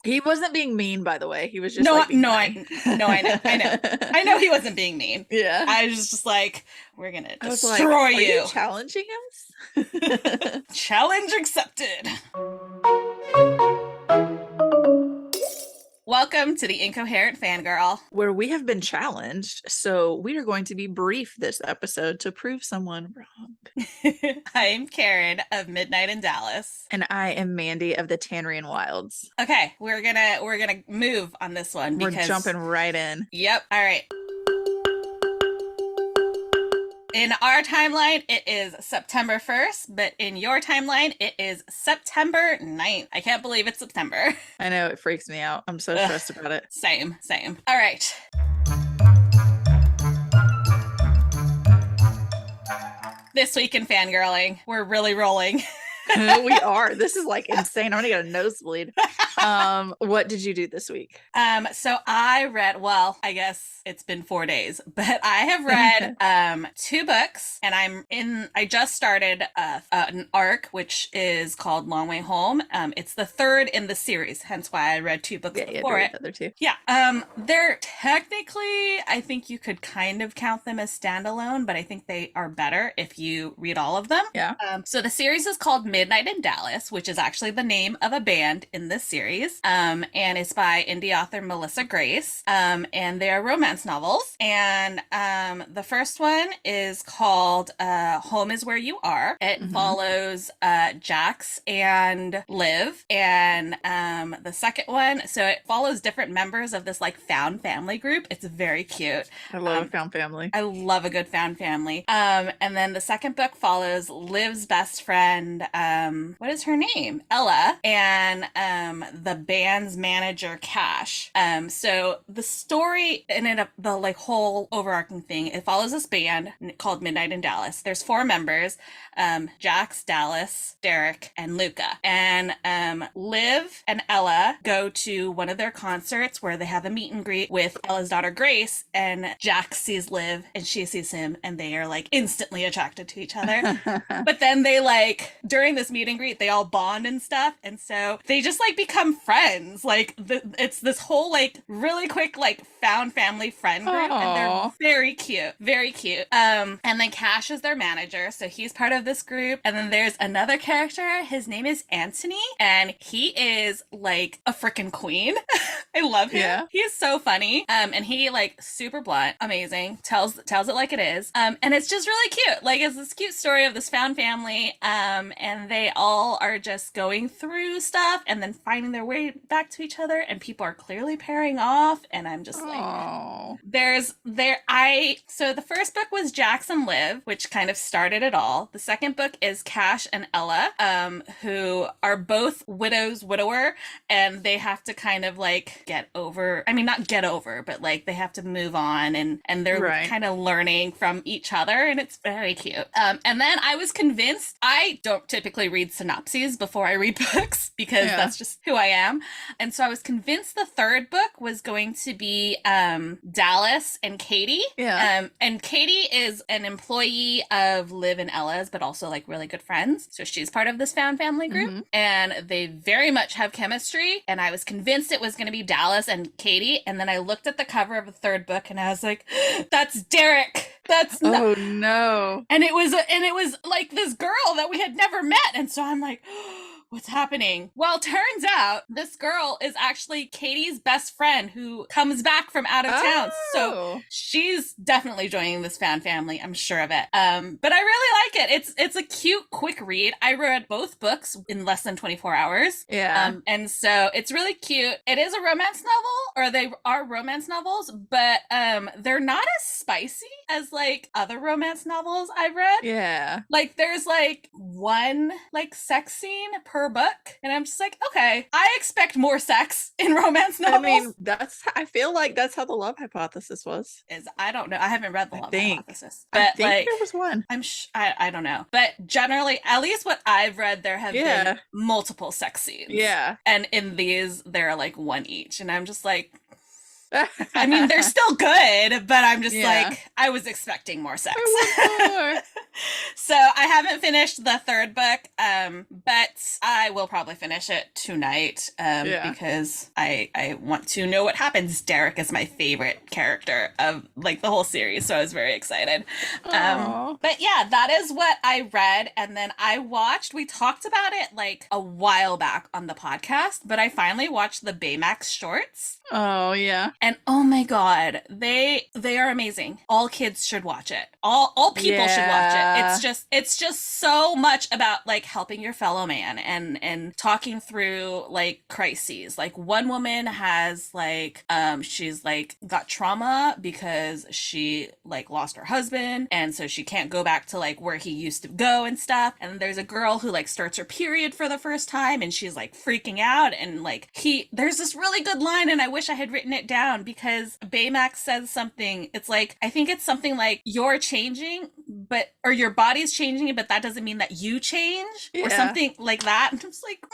He wasn't being mean, by the way. He was just No, like being no, funny. I know he wasn't being mean. Yeah. I was just like, we're gonna I was like, destroy are you you. challenging us? Challenge accepted. Welcome to the Incoherent Fangirl. Where we have been challenged, so we are going to be brief this episode to prove someone wrong. I'm Karin of Midnight in Dallas. And I am Mandy of the Tanrian Wilds. Okay, we're gonna move on this one We're because jumping right in. yep, all right. In our timeline, it is September 1st, but in your timeline, it is September 9th. I can't believe it's September. I know, it freaks me out. I'm so Ugh, stressed about it. same. All right. This week in fangirling, we're really rolling. We are. This is like insane. I'm gonna get a nosebleed. What did you do this week? So I read, well, I guess it's been 4 days, but I have read two books, and I just started an arc which is called Long Way Home. It's the third in the series, hence why I read two books before it. The other two. Yeah. They're technically, I think you could kind of count them as standalone, but I think they are better if you read all of them. Yeah. So the series is called Midnight in Dallas, which is actually the name of a band in this series. And it's by indie author Melissa Grace. And they are romance novels. And the first one is called Home is Where You Are. It follows Jax and Liv. And the second one, so it follows different members of this like found family group. It's very cute. I love a found family. I love a good found family. And then the second book follows Liv's best friend, what is her name? Ella, and the band's manager, Cash. So the story and the like whole overarching thing, it follows this band called Midnight in Dallas. There's four members, Jax, Dallas, Derek, and Luca. And Liv and Ella go to one of their concerts where they have a meet and greet with Ella's daughter Grace, and Jax sees Liv and she sees him, and they are like instantly attracted to each other. But then they like during this meet and greet they all bond and stuff, and so they just like become friends. Like it's this whole like really quick like found family friend group. Aww. And they're very cute. And then Cash is their manager, so he's part of this group. And then there's another character, his name is Anthony, and he is like a freaking queen. I love him. Yeah. He is so funny. And he like super blunt, amazing, tells it like it is. And it's just really cute. Like it's this cute story of this found family. And they all are just going through stuff and then finding their way back to each other, and people are clearly pairing off, and I'm just like, oh, so the first book was Jax and Liv, which kind of started it all. The second book is Cash and Ella, who are both widower, and they have to kind of like not get over, but like they have to move on, and they're right. kind of learning from each other, and it's very cute. And then I was convinced, I don't typically read synopses before I read books because that's just who I am. And so I was convinced the third book was going to be Dallas and Katie. Yeah. And Katie is an employee of Liv and Ella's, but also like really good friends. So she's part of this found family group, and they very much have chemistry. And I was convinced it was going to be Dallas and Katie. And then I looked at the cover of the third book and I was like, that's Derek. That's oh no. And it was like this girl that we had never met. And so I'm like, what's happening? Well, turns out this girl is actually Katie's best friend who comes back from out of town. So she's definitely joining this fan family. I'm sure of it. But I really like it. It's a cute, quick read. I read both books in less than 24 hours. Yeah. And so it's really cute. It is a romance novel, or they are romance novels, but they're not as spicy as like other romance novels I've read. Yeah. Like there's like one like sex scene per book, and I'm just like, okay, I expect more sex in romance novels. I mean, I feel like that's how the Love Hypothesis was. I don't know. I haven't read the Love Hypothesis, but I think like there was one. I don't know, but generally, at least what I've read, there have been multiple sex scenes. Yeah, and in these, there are like one each, and I'm just like, I mean, they're still good, but I'm just Yeah. like, I was expecting more sex. I want more. So I haven't finished the third book, but I will probably finish it tonight, Yeah. because I want to know what happens. Derek is my favorite character of like the whole series, so I was very excited. Oh. But yeah, that is what I read, and then I watched. We talked about it like a while back on the podcast, but I finally watched the Baymax shorts. Oh yeah. And oh my god, they are amazing. All kids should watch it. All people should watch it. Yeah. It's just so much about like helping your fellow man and talking through like crises. Like one woman has like she's like got trauma because she like lost her husband, and so she can't go back to like where he used to go and stuff. And there's a girl who like starts her period for the first time, and she's like freaking out, and like there's this really good line, and I wish I had written it down because Baymax says something. It's like, I think it's something like, you're changing, or your body's changing, but that doesn't mean that you change, or Yeah. something like that. And I'm just like,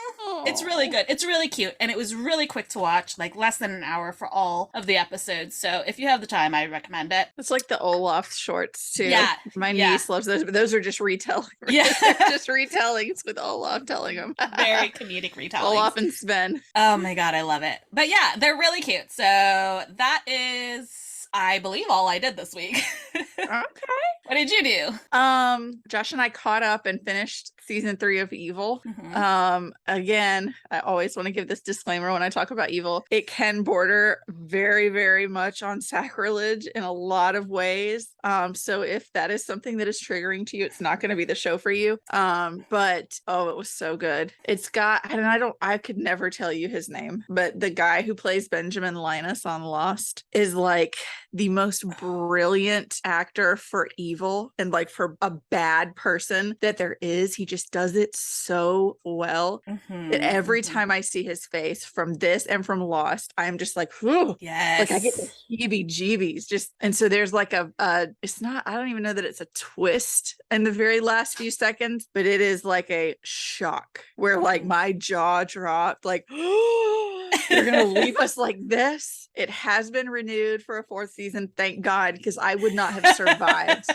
it's really Oh. good. It's really cute. And it was really quick to watch, like less than an hour for all of the episodes. So if you have the time, I recommend it. It's like the Olaf shorts too. Yeah. My Yeah. niece loves those, but those are just retelling. Yeah. They're just retellings with Olaf telling them. Very comedic retellings. Olaf and Sven. Oh my god, I love it. But yeah, they're really cute. So that is, I believe, all I did this week. Okay. What did you do? Josh and I caught up and finished season 3 of Evil. Mhm. Again, I always want to give this disclaimer when I talk about Evil. It can border very, very much on sacrilege in a lot of ways. So if that is something that is triggering to you, it's not going to be the show for you. But oh, it was so good. It's got, and I could never tell you his name, but the guy who plays Benjamin Linus on Lost is like the most brilliant actor for evil and like for a bad person that there is. He just does it so well that every time I see his face from this and from Lost, I'm just like, whew, Yes. like I get the heebie-jeebies. Just, and so there's like it's not, I don't even know that it's a twist in the very last few seconds, but it is like a shock where like my jaw dropped, like, they're gonna leave us like this. It has been renewed for a 4th season, thank God, because I would not have survived.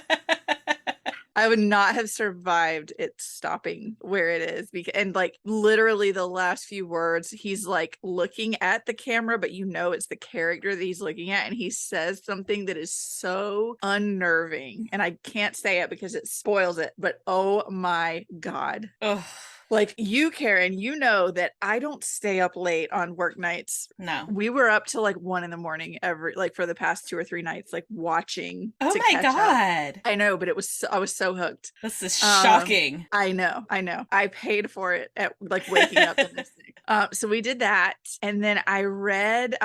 I would not have survived it stopping where it is. And like literally the last few words, he's like looking at the camera, but you know it's the character that he's looking at, and he says something that is so unnerving. And I can't say it because it spoils it, but oh my God. Ugh. Like you, Karin, you know that I don't stay up late on work nights. No. We were up till like 1 a.m. for the past 2 or 3 nights, like watching. Oh to my catch up. god. I know, but I was so hooked. This is shocking. I know. I paid for it at like waking up the next day. So we did that, and then I read.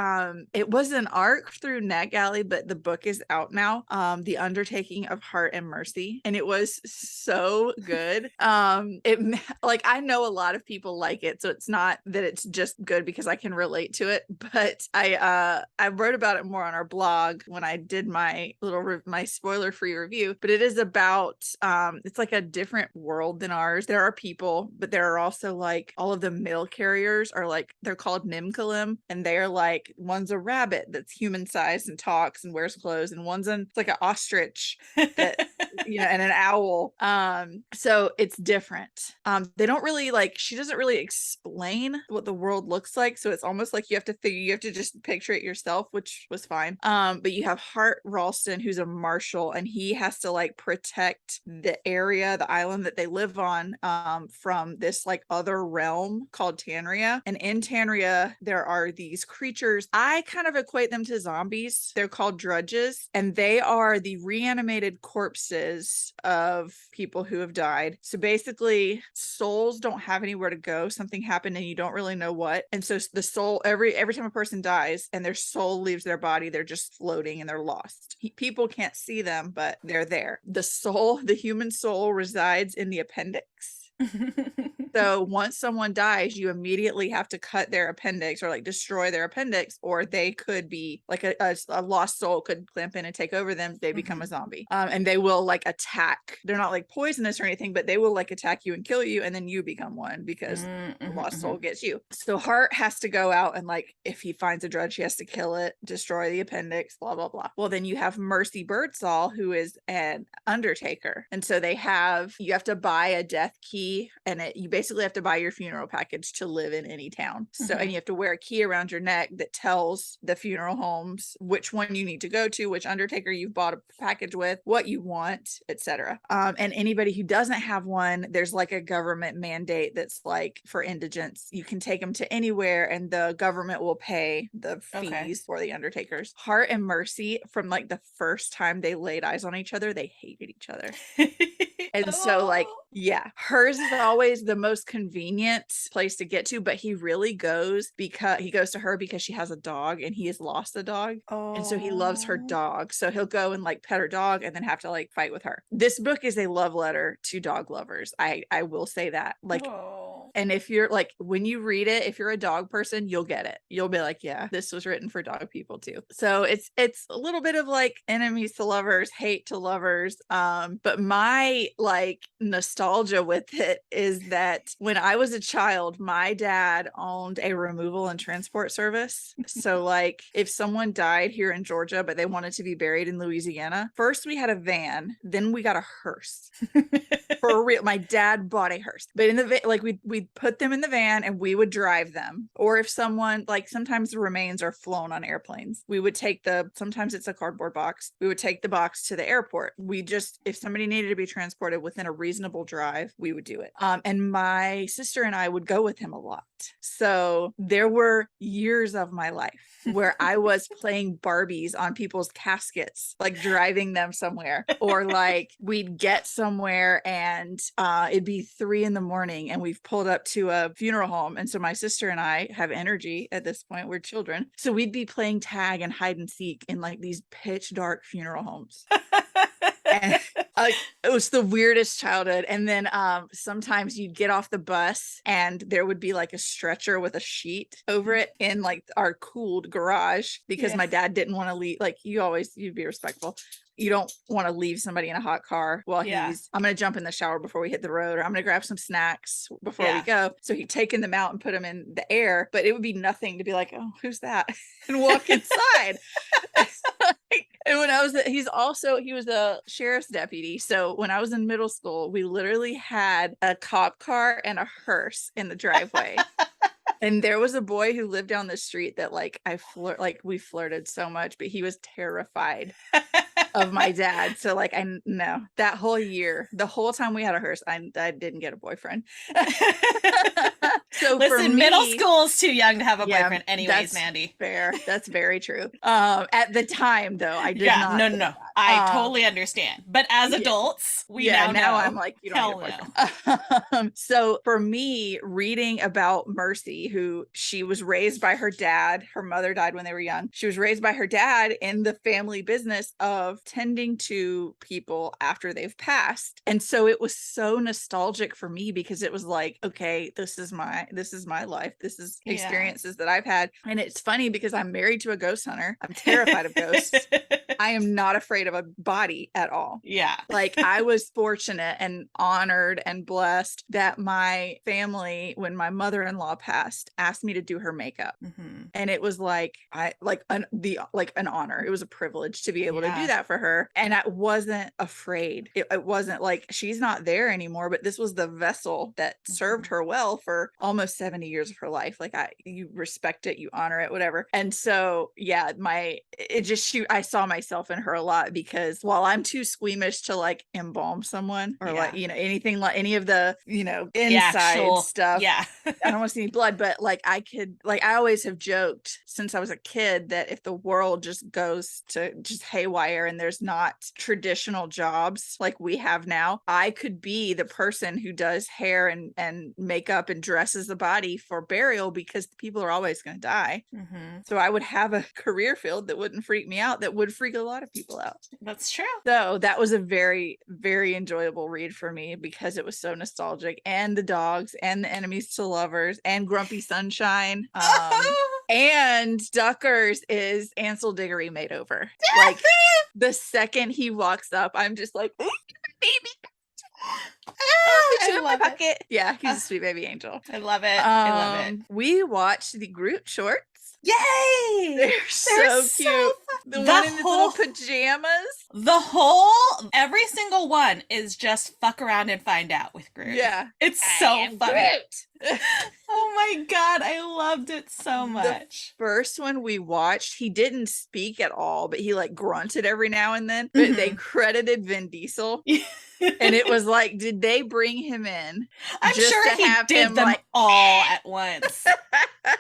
It was an arc through NetGalley, but the book is out now. The Undertaking of Heart and Mercy, and it was so good. It like I know a lot of people like it, so it's not that it's just good because I can relate to it. But I wrote about it more on our blog when I did my my spoiler free review. But it is about it's like a different world than ours. There are people, but there are also like all of the mail carriers are like, they're called Nimkalim, and they're like, one's a rabbit that's human sized and talks and wears clothes, and it's like an ostrich that and an owl. So it's different. They don't really she doesn't really explain what the world looks like, so it's almost like you have to just picture it yourself, which was fine. But you have Hart Ralston, who's a marshal, and he has to like protect the island that they live on, from this like other realm called Tanria. And in Tanria there are these creatures, I kind of equate them to zombies. They're called drudges, and they are the reanimated corpses of people who have died. So basically souls don't have anywhere to go. Something happened and you don't really know what. And so the soul, every time a person dies and their soul leaves their body, they're just floating and they're lost. People can't see them, but they're there. The human soul resides in the appendix. So once someone dies, you immediately have to cut their appendix or like destroy their appendix, or they could be like a lost soul could clamp in and take over them. They become a zombie. And they will like attack. They're not like poisonous or anything, but they will like attack you and kill you, and then you become one because the lost soul gets you. So Hart has to go out and like, if he finds a drudge, he has to kill it, destroy the appendix, blah, blah, blah. Well, then you have Mercy Birdsall, who is an undertaker. And so you have to buy a death key, and you basically have to buy your funeral package to live in any town. So, and you have to wear a key around your neck that tells the funeral homes which one you need to go to, which undertaker you've bought a package with, what you want, etc. And anybody who doesn't have one, there's like a government mandate that's like for indigents, you can take them to anywhere and the government will pay the fees for the undertakers. Hart and Mercy, from like the first time they laid eyes on each other, they hated each other. And so like, yeah, hers is always the most convenient place to get to, but he really goes to her because she has a dog and he has lost a dog. And so he loves her dog. So he'll go and like pet her dog and then have to like fight with her. This book is a love letter to dog lovers. I will say that. Like, and if you're like, when you read it, if you're a dog person, you'll get it. You'll be like, yeah, this was written for dog people too. So it's a little bit of like enemies to lovers, hate to lovers. But my like nostalgia with it is that when I was a child, my dad owned a removal and transport service. So like if someone died here in Georgia, but they wanted to be buried in Louisiana, first we had a van, then we got a hearse. For real, my dad bought a hearse, but in the like we'd put them in the van and we would drive them. Or if someone, like sometimes the remains are flown on airplanes, we would take sometimes it's a cardboard box, we would take the box to the airport. If somebody needed to be transported within a reasonable drive, we would do it. And my sister and I would go with him a lot. So there were years of my life where I was playing Barbies on people's caskets, like driving them somewhere, or like we'd get somewhere and it'd be 3 a.m. and we've pulled up to a funeral home. And so my sister and I have energy at this point. We're children. So we'd be playing tag and hide and seek in like these pitch dark funeral homes. And it was the weirdest childhood. And then sometimes you'd get off the bus and there would be like a stretcher with a sheet over it in like our cooled garage, because my dad didn't want to leave. Like you'd be respectful. You don't want to leave somebody in a hot car while I'm going to jump in the shower before we hit the road, or I'm going to grab some snacks before we go. So he'd taken them out and put them in the air, but it would be nothing to be like, oh, who's that? And walk inside. And when he was a sheriff's deputy. So when I was in middle school, we literally had a cop car and a hearse in the driveway. And there was a boy who lived down the street that like we flirted so much, but he was terrified of my dad. So like that whole year, the whole time we had a hearse, I didn't get a boyfriend. So listen, for me, middle school is too young to have a boyfriend anyways, Mandy. Fair. That's very true. At the time though, I did not. No. I totally understand. But as adults, we now know. I'm like, you don't need a boyfriend. So for me, reading about Mercy, who she was raised by her dad, her mother died when they were young. She was raised by her dad in the family business of tending to people after they've passed. And so it was so nostalgic for me, because it was like, okay, this is my life. This is experiences that I've had. And it's funny because I'm married to a ghost hunter. I'm terrified of ghosts. I am not afraid of a body at all. Yeah. Like I was fortunate and honored and blessed that my family, when my mother-in-law passed, asked me to do her makeup. And it was like an honor. It was a privilege to be able to do that for her. And I wasn't afraid. It wasn't like she's not there anymore, but this was the vessel that served her well for almost 70 years of her life. Like you respect it, you honor it, whatever. And so I saw myself in her a lot, because while I'm too squeamish to like embalm someone or like, anything like any of the, inside stuff. Yeah. I don't want to see any blood, but like I always have joked since I was a kid that if the world just goes to just haywire and there's not traditional jobs like we have now, I could be the person who does hair and makeup and dresses the body for burial, because people are always going to die. So I would have a career field that wouldn't freak me out, that would freak a lot of people out. That's true. So that was a very, very enjoyable read for me because it was so nostalgic, and the dogs and the enemies to lovers and Grumpy Sunshine. And Duckers is Ansel Diggory made over. Like the second he walks up, I'm just like, ooh, baby. I love it. Yeah, he's a sweet baby angel. I love it. I love it. We watched the Groot shorts. Yay! They're so cute. The one in his little pajamas. Every single one is just fuck around and find out with Groot. Yeah. It's so funny. Oh my God, I loved it so much. The first one we watched, he didn't speak at all, but he like grunted every now and then. But they credited Vin Diesel. And it was like, did they bring him in? I'm sure he did them all at once.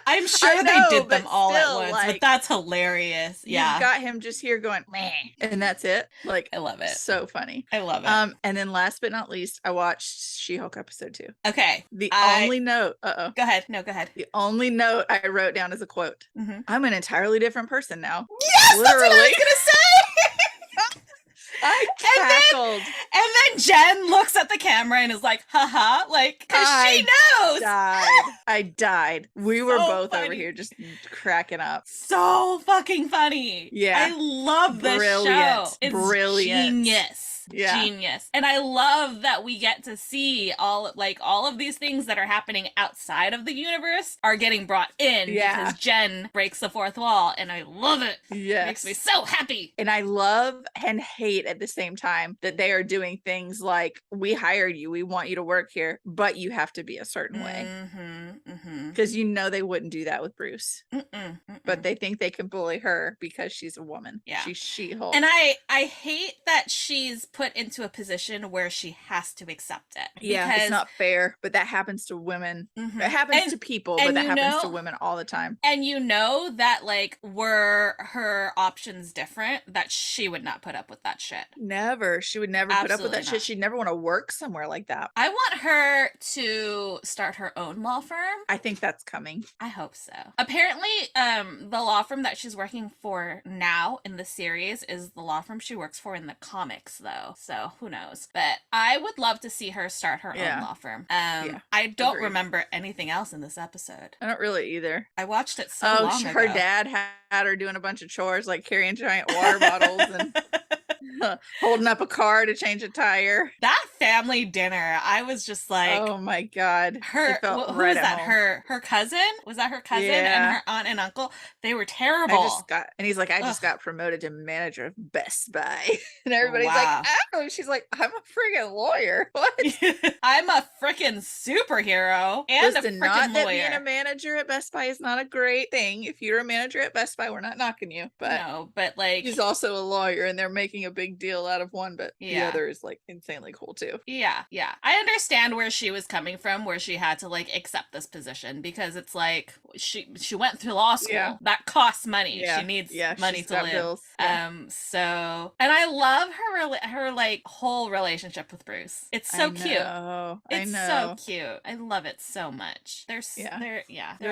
I'm sure they did them all at once, but that's hilarious. Yeah. You've got him just here going, meh, and that's it. Like, I love it. So funny. I love it. And then last but not least, I watched She-Hulk episode 2. Okay. The only note, Go ahead. No, go ahead. The only note I wrote down as a quote. I'm an entirely different person now. Yes, literally. That's what I was gonna say. I cackled. And then Jen looks at the camera and is like, haha, like, because she knows. I died. We were both over here just cracking up. So fucking funny. Yeah. I love this show. It's brilliant. Genius. Yeah. Genius. And I love that we get to see all of these things that are happening outside of the universe are getting brought in because Jen breaks the fourth wall, and I love it. Yes. It makes me so happy. And I love and hate at the same time that they are doing things like, we hired you, we want you to work here, but you have to be a certain way. Because you know they wouldn't do that with Bruce. But they think they can bully her because she's a woman. Yeah. She's She-Hulk. And I hate that she's put into a position where she has to accept it. Yeah, it's not fair, but that happens to women. It happens to people, but that happens to women all the time. And you know that, like, were her options different, that she would not put up with that shit. Never. She would never put up with that shit. She'd never want to work somewhere like that. I want her to start her own law firm. I think that's coming. I hope so. Apparently, the law firm that she's working for now in the series is the law firm she works for in the comics, though. So who knows? But I would love to see her start her own law firm. I don't remember anything else in this episode. I don't really either. I watched it so long ago. Her dad had her doing a bunch of chores, like carrying giant water bottles and holding up a car to change a tire. That family dinner, I was just like, oh my God. Who was that? Her cousin? Was that her cousin and her aunt and uncle? They were terrible. And he's like, I just got promoted to manager of Best Buy. And everybody's like, oh, she's like, I'm a friggin' lawyer. What? I'm a freaking superhero and a freaking not that lawyer. Being a manager at Best Buy is not a great thing. If you're a manager at Best Buy, we're not knocking you. But no, but like, he's also a lawyer, and they're making a big deal out of one, but the other is like insanely cool too. Yeah. I understand where she was coming from, where she had to like accept this position, because it's like she went through law school. That costs money. She needs money to live. Bills. So, and I love her like whole relationship with Bruce. It's so cute. It's so cute. I love it so much. They're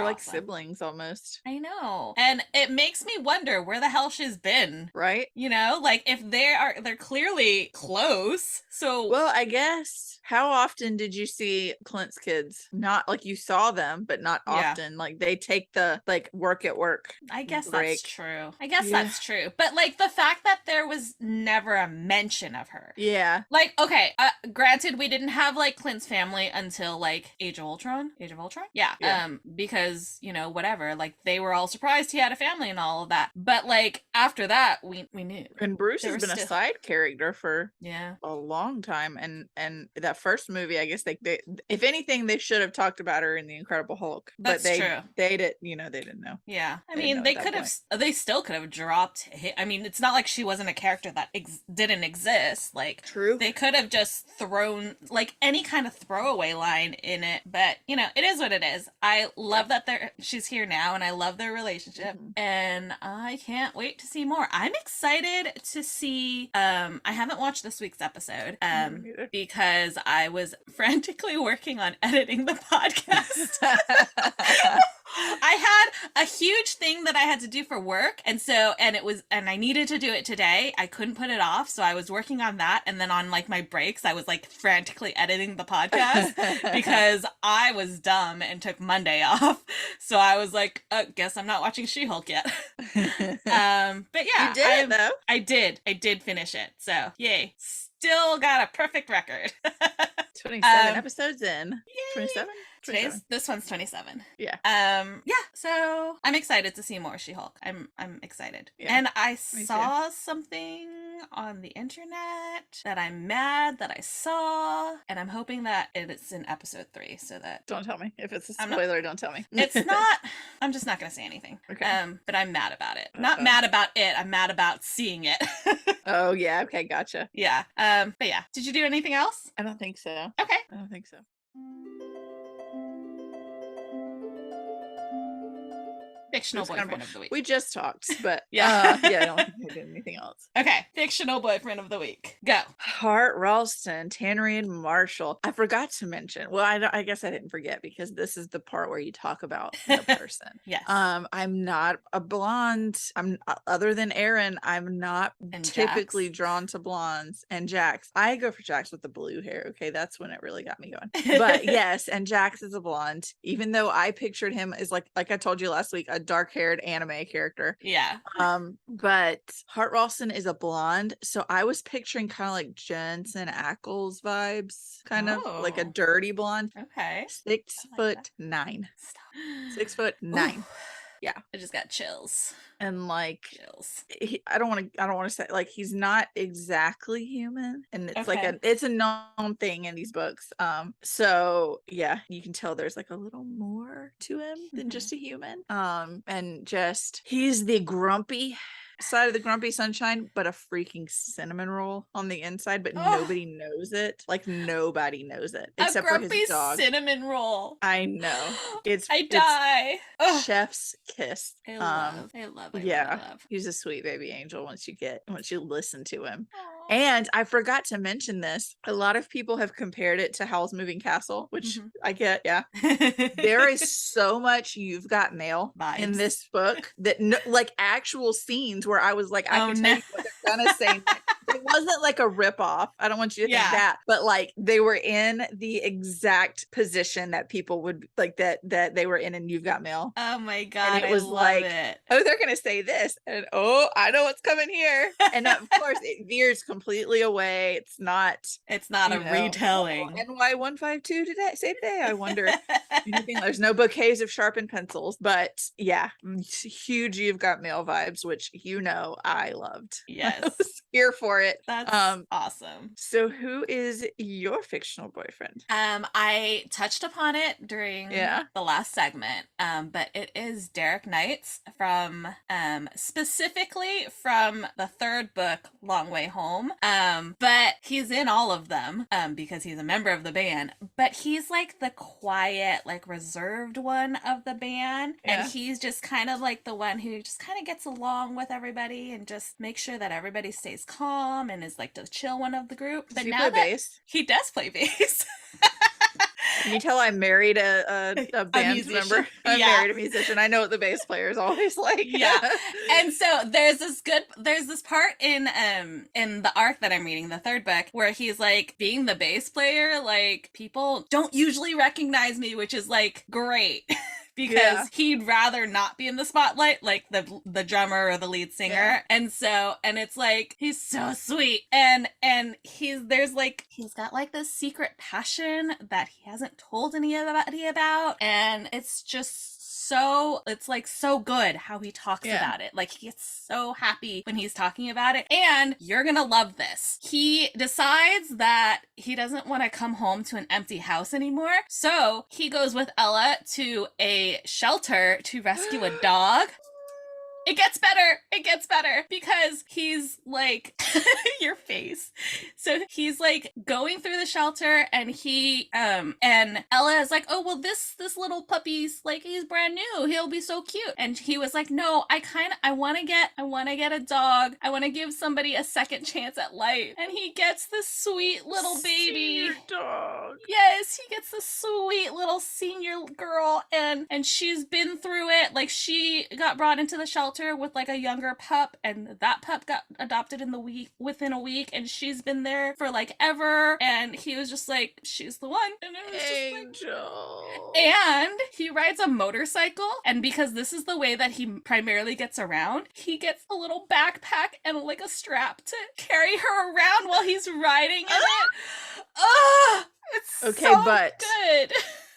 like awesome. Siblings almost. I know. And it makes me wonder where the hell she's been. Right? You know, like if they're clearly close. So, well, I guess, how often did you see Clint's kids? Not like you saw them, but not often. Like they take the like work at work. I guess that's true. That's true. But like the fact that there was never a mention of her. Yeah. Like, okay, granted, we didn't have like Clint's family until like Age of Ultron. Yeah. Because, you know, whatever, like they were all surprised he had a family and all of that. But like after that, we knew. And Bruce has been a side character for a long time, and that first movie, I guess they if anything, they should have talked about her in the Incredible Hulk. That's but true. They didn't know. Yeah, I mean, they still could have dropped. I mean, it's not like she wasn't a character that didn't exist. Like, true, they could have just thrown like any kind of throwaway line in it. But you know, it is what it is. I love that she's here now, and I love their relationship, and I can't wait to see more. I'm excited to see. I haven't watched this week's episode. Because I was frantically working on editing the podcast. I had a huge thing that I had to do for work, and I needed to do it today. I couldn't put it off, so I was working on that, and then on like my breaks, I was like frantically editing the podcast because I was dumb and took Monday off. So I was like, guess I'm not watching She-Hulk yet. But yeah, You did it though. I did finish it. So yay. Still got a perfect record. 27 episodes in. Yay. 27? This one's 27. Yeah. Yeah, so I'm excited to see more She-Hulk. I'm excited. Yeah, and I saw something on the internet that I'm mad that I saw, and I'm hoping that it's in episode 3 so that Don't tell me. If it's a spoiler, don't tell me. it's not. I'm just not going to say anything. Okay. But I'm mad about it. Not mad about it. I'm mad about seeing it. Oh, yeah. Okay, gotcha. Yeah. But yeah. Did you do anything else? I don't think so. Okay. I don't think so. Fictional boyfriend of the week. We just talked, but yeah. I don't think I did anything else. Okay, fictional boyfriend of the week. Go. Hart Ralston, Tannerine Marshall. I forgot to mention. Well, I guess I didn't forget because this is the part where you talk about the person. Yes. I'm not a blonde. I'm other than Aaron. I'm not typically drawn to blondes and Jax. I go for Jax with the blue hair. Okay, that's when it really got me going. But yes, and Jax is a blonde. Even though I pictured him as like I told you last week, a dark-haired anime character. Yeah. But Hart Ralston is a blonde, so I was picturing kind of like Jensen Ackles vibes, kind of like a dirty blonde. Okay. 6'9". 6'9". Yeah. I just got chills. And like chills. I don't want to say like he's not exactly human, and it's like it's a known thing in these books. So yeah, you can tell there's like a little more to him than just a human. And just he's the grumpy side of the grumpy sunshine, but a freaking cinnamon roll on the inside, but nobody knows it. Like nobody knows it except for his dog. Cinnamon roll. I know. I die. Chef's kiss. I love. Yeah, he's a sweet baby angel once you listen to him. And I forgot to mention this. A lot of people have compared it to Howl's Moving Castle, which I get. Yeah. There is so much You've Got Mail in this book that like actual scenes where I was like, I can tell you what they're gonna say. It wasn't like a ripoff. I don't want you to think that, but like they were in the exact position that people would like that they were in You've Got Mail. Oh my god. And it was oh, they're gonna say this, and I know what's coming here. And of course it veers completely away. It's not a retelling. NY152 today, I wonder. There's no bouquets of sharpened pencils, but yeah, huge You've Got Mail vibes, which I loved. Yes. I was here for it. That's awesome. So who is your fictional boyfriend? I touched upon it during the last segment, but it is Derek Knights from specifically from the third book, Long Way Home. But he's in all of them because he's a member of the band, but he's like the quiet, like reserved one of the band. And he's just kind of like the one who just kind of gets along with everybody and just makes sure that everybody stays calm and is like the chill one of the group. But now bass? He does play bass. Can you tell I married a band member? I married a musician. I know what the bass player is always like. Yeah. And so there's this part in the arc that I'm reading, the third book, where he's like, being the bass player, like people don't usually recognize me, which is like great. Because he'd rather not be in the spotlight, like the drummer or the lead singer. And it's like, he's so sweet. And he's got like this secret passion that he hasn't told anybody about. And it's just it's like so good how he talks about it. Like he gets so happy when he's talking about it. And you're gonna love this. He decides that he doesn't want to come home to an empty house anymore. So he goes with Ella to a shelter to rescue a dog. It gets better. It gets better because he's like your face. So he's like going through the shelter and and Ella is like, "Oh, well this little puppy's like he's brand new. He'll be so cute." And he was like, "No, I want to get a dog. I want to give somebody a second chance at life." And he gets this sweet little baby. Senior dog. Yes, he gets this sweet little senior girl, and she's been through it. Like, she got brought into the shelter with like a younger pup, and that pup got adopted within a week, and she's been there for like ever. And he was just like, she's the one. And it was Angel. just like, and he rides a motorcycle, and because this is the way that he primarily gets around, he gets a little backpack and like a strap to carry her around while he's riding in it. Oh, it's okay, so but good.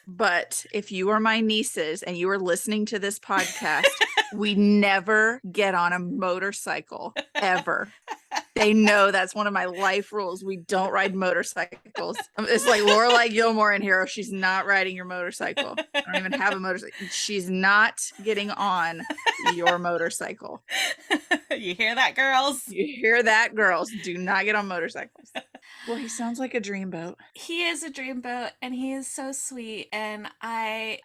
But if you are my nieces and you are listening to this podcast, we never get on a motorcycle ever. They know that's one of my life rules. We don't ride motorcycles. It's like Lorelai Gilmore in Hero. She's not riding your motorcycle. I don't even have a motorcycle. She's not getting on your motorcycle. You hear that, girls? You hear that, girls? Do not get on motorcycles. Well, he sounds like a dreamboat. He is a dreamboat, and he is so sweet. And I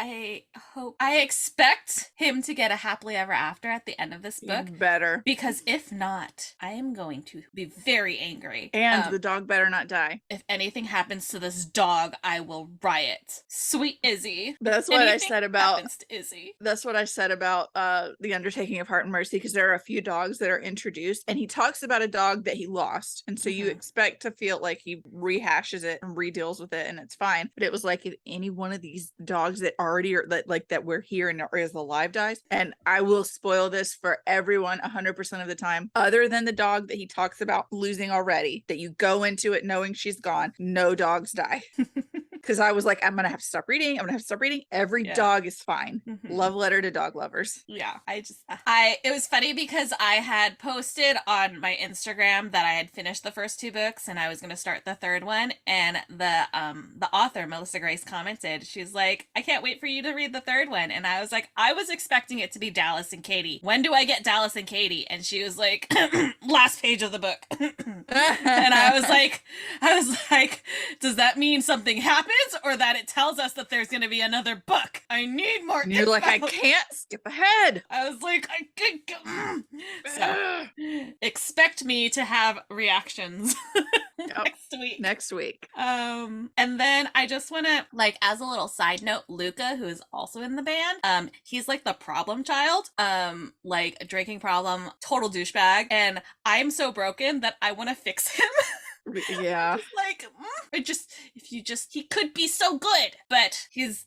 expect him to get a happily ever after at the end of this book. Better. Because if not, I am going to be very angry. And the dog better not die. If anything happens to this dog, I will riot. Sweet Izzy. That's what I said about happens to Izzy. That's what I said about the Undertaking of Heart and Mercy, because there are a few dogs that are introduced, and he talks about a dog that he lost, and so you expect to feel like he rehashes it and redeals with it, and it's fine. But it was like, if any one of these dogs that already are that we're here and is alive dies, and I will spoil this for everyone 100% of the time, other than the dog that he talks about losing already, that you go into it knowing she's gone, no dogs die. Because I was like, I'm gonna have to stop reading. Every dog is fine. Love letter to dog lovers. Yeah, it was funny because I had posted on my Instagram that I had finished the first two books and I was gonna start the third one, and the author Melissa Grace commented. She's like, "I can't wait for you to read the third one," and I was like, "I was expecting it to be Dallas and Katie. When do I get Dallas and Katie?" And she was like, "Last page of the book." And I was like, "Does that mean something happened, or that it tells us that there's going to be another book? I need more." And you're like, "I can't skip ahead." I was like, I could. So expect me to have reactions next week. And then I just want to, like, as a little side note, Luca, who is also in the band, he's like the problem child, like a drinking problem, total douchebag, and I'm so broken that I want to fix him. Yeah. Like, he could be so good, but he's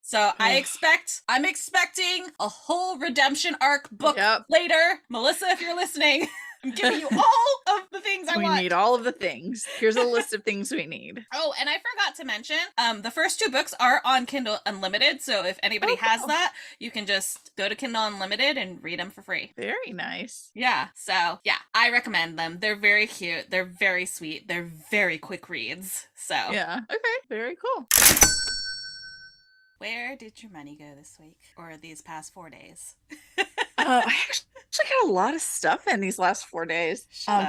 so I'm expecting a whole redemption arc book later. Melissa, if you're listening, I'm giving you all of the things I want. We need all of the things. Here's a list of things we need. Oh, and I forgot to mention, the first two books are on Kindle Unlimited, so if anybody has that, you can just go to Kindle Unlimited and read them for free. Very nice. Yeah, so yeah, I recommend them. They're very cute. They're very sweet. They're very quick reads. So yeah, okay, very cool. Where did your money go this week, or these past 4 days? I actually got a lot of stuff in these last 4 days.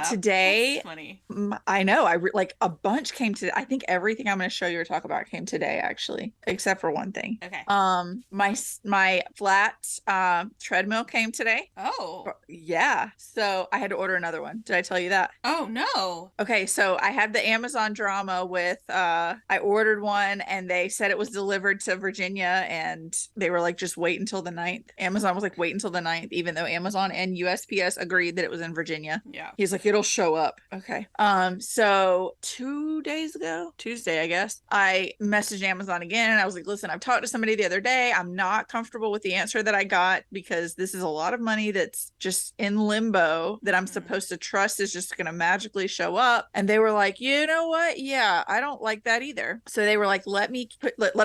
Today, that's funny. I know, like a bunch came today. I think everything I'm going to show you or talk about came today, actually, except for one thing. Okay. My flat treadmill came today. Oh. Yeah. So I had to order another one. Did I tell you that? Oh no. Okay, so I had the Amazon drama with I ordered one and they said it was delivered to Virginia, and they were like, just wait until the 9th. Amazon was like, wait until the 9th, even though Amazon and USPS agreed that it was in Virginia. Yeah. He's like, it'll show up. Okay. So 2 days ago, Tuesday, I guess, I messaged Amazon again and I was like, listen, I've talked to somebody the other day. I'm not comfortable with the answer that I got, because this is a lot of money that's just in limbo that I'm supposed to trust is just going to magically show up. And they were like, you know what? Yeah, I don't like that either. So they were like, let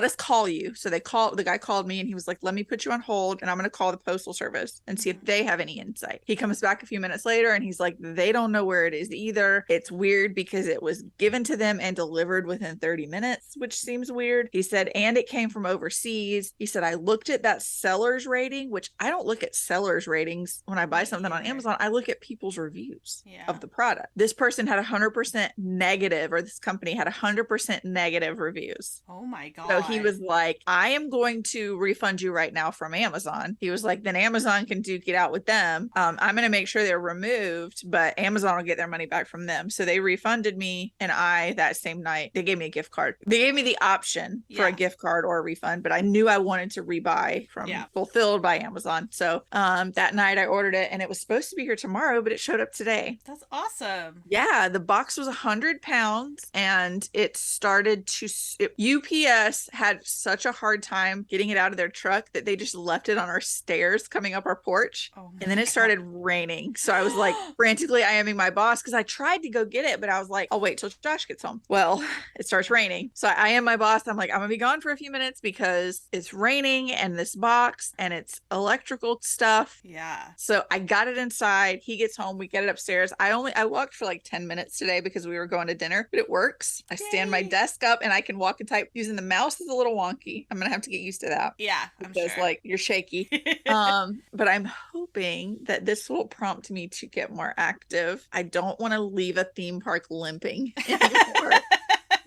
us call you. So the guy called me and he was like, let me put you on hold and I'm going to call the postal service and see if they have any insight. He comes back a few minutes later and he's like, they don't know where it is either. It's weird because it was given to them and delivered within 30 minutes, which seems weird. He said, and it came from overseas. He said, I looked at that seller's rating, which I don't look at seller's ratings when I buy something on Amazon. I look at people's reviews of the product. This person had 100% negative, or this company had 100% negative reviews. Oh my God. So he was like, I am going to refund you right now from Amazon. He was like, then Amazon can duke it out with them. I'm going to make sure they're removed, but Amazon will get their money back from them. So they refunded me, and that same night, they gave me a gift card. They gave me the option for a gift card or a refund, but I knew I wanted to rebuy from Fulfilled by Amazon. So that night I ordered it, and it was supposed to be here tomorrow, but it showed up today. That's awesome. Yeah, the box was 100 pounds, and it started to UPS had such a hard time getting it out of their truck that they just left it on our stairs coming up our porch. And then it started raining. So I was like frantically IMing my boss because I tried to go get it, but I was like, I'll wait till Josh gets home. Well, it starts raining. So I am my boss. I'm like, I'm going to be gone for a few minutes because it's raining and this box and it's electrical stuff. Yeah. So I got it inside. He gets home. We get it upstairs. I walked for like 10 minutes today because we were going to dinner, but it works. I stand my desk up and I can walk and type. Using the mouse is a little wonky. I'm going to have to get used to that. Yeah. Because like you're shaky. But I'm hoping that this will prompt me to get more active. I don't want to leave a theme park limping anymore.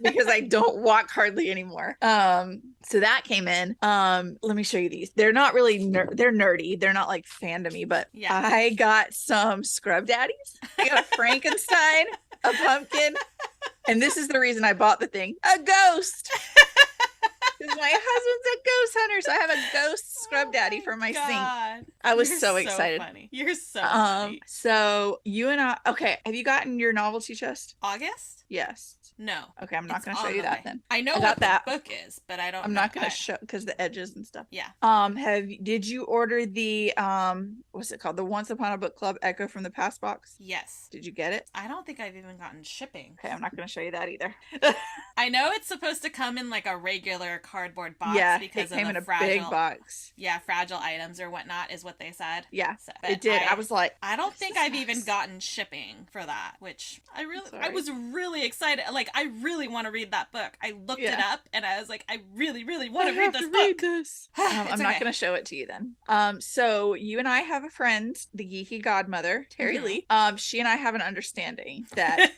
Because I don't walk hardly anymore. So that came in. Let me show you these. They're not really they're nerdy. They're not like fandomy, but I got some Scrub Daddies. I got a Frankenstein, a pumpkin, and this is the reason I bought the thing. A ghost. Because my husband's a ghost hunter, so I have a ghost Scrub Daddy for my sink. I was so excited. Funny. You're so funny. So you and I, okay, have you gotten your novelty chest? August? Yes. No. Okay, I'm not going to show you that then. I know what the book is, but I don't. I'm not going to show because the edges and stuff. Yeah. Did you order the what's it called? The Once Upon a Book Club Echo from the Past box? Yes. Did you get it? I don't think I've even gotten shipping. Okay, I'm not going to show you that either. I know it's supposed to come in like a regular cardboard box. Yeah, because it came of in the fragile, a big box. Yeah, fragile items or whatnot is what they said. Yeah, so, it did. I was like, I don't think I've even gotten shipping for that, which I was really excited. Like, I really want to read that book. I looked it up and I was like, I really, really want to read this book. I'm not going to show it to you then. So you and I have a friend, the geeky godmother, Terry Lee. She and I have an understanding that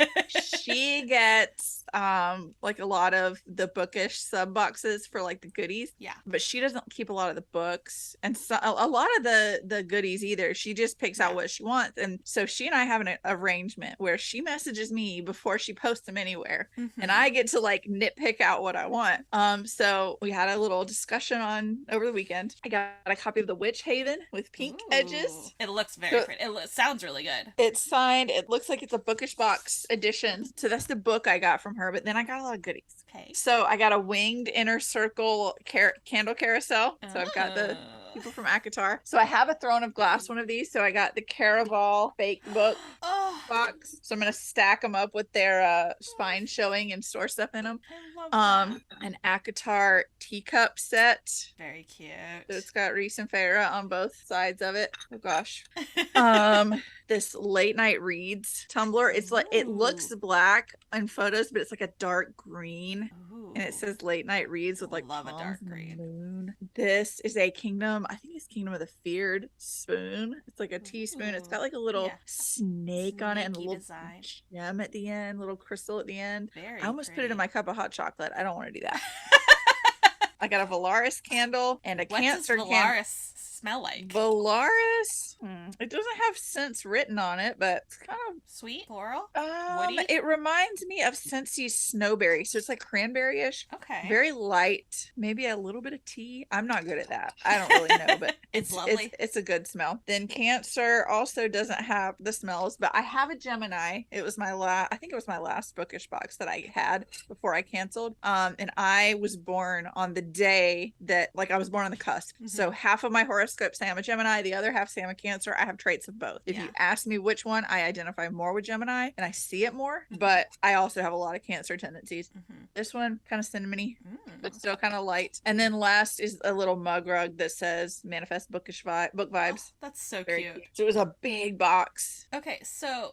she gets like a lot of the bookish sub boxes for like the goodies. Yeah. But she doesn't keep a lot of the books and so, a lot of the goodies either. She just picks out what she wants. And so she and I have an arrangement where she messages me before she posts them anywhere. And I get to like nitpick out what I want. So we had a little discussion over the weekend. I got a copy of The Witch Haven with pink edges. It looks very pretty. It sounds really good. It's signed. It looks like it's a bookish box edition. So that's the book I got from her. But then I got a lot of goodies. Okay. So I got a winged inner circle candle carousel. So I've got the people from Akatar. So I have a Throne of Glass one of these. So I got the Caraval fake book box. So I'm going to stack them up with their spine showing and store stuff in them. I love that. An Akatar teacup set. Very cute. So it's got Reese and Farah on both sides of it. Oh gosh. This late night reads tumbler. It's like, it looks black in photos, but it's like a dark green. And it says late night reads with like love a dark green moon. This is a Kingdom, I think it's Kingdom of the Feared spoon. It's like a teaspoon. It's got like a little snake on it and a little gem at the end, little crystal at the end. I almost put it in my cup of hot chocolate. I don't want to do that. I got a Valaris candle and a Cancer candle. Valaris smell like? Valaris? It doesn't have scents written on it, but it's kind of sweet, floral, woody. It reminds me of Scentsy Snowberry, so it's like cranberry-ish. Okay. Very light, maybe a little bit of tea. I'm not good at that. I don't really know, but it's lovely. It's a good smell. Then Cancer also doesn't have the smells, but I have a Gemini. It was I think it was my last bookish box that I had before I canceled. And I was born on the day that, like, I was born on the cusp. So half of my horoscope horoscope say I'm a Gemini. The other half say I'm a Cancer. I have traits of both. If you ask me which one, I identify more with Gemini and I see it more, but I also have a lot of Cancer tendencies. This one kind of cinnamony, but still kind of light. And then last is a little mug rug that says manifest bookish book vibes. Oh, that's so cute. So it was a big box. Okay, so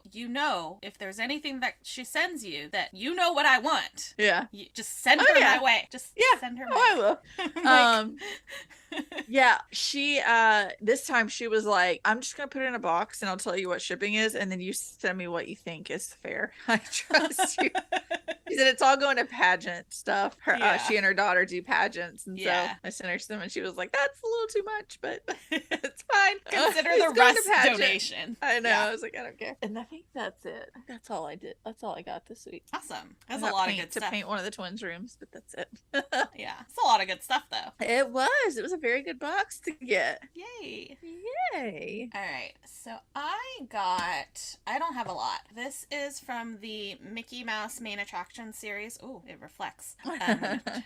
if there's anything that she sends you that you know what I want. Yeah. You just send her my way. Just send her my way. I will. Yeah, she this time she was like, I'm just gonna put it in a box and I'll tell you what shipping is, and then you send me what you think is fair. I trust you. She said it's all going to pageant stuff. She and her daughter do pageants, and so I sent her some, and she was like, "That's a little too much, but it's fine. Consider the rest donation." I know. I was like, I don't care. And I think that's it. That's all I did. That's all I got this week. Awesome. That's a lot of good stuff. To paint one of the twins' rooms, but that's it. Yeah, it's a lot of good stuff though. It was. It was a very good box to get. Yay. All right. So I don't have a lot. This is from the Mickey Mouse Main Attraction series. Oh, it reflects.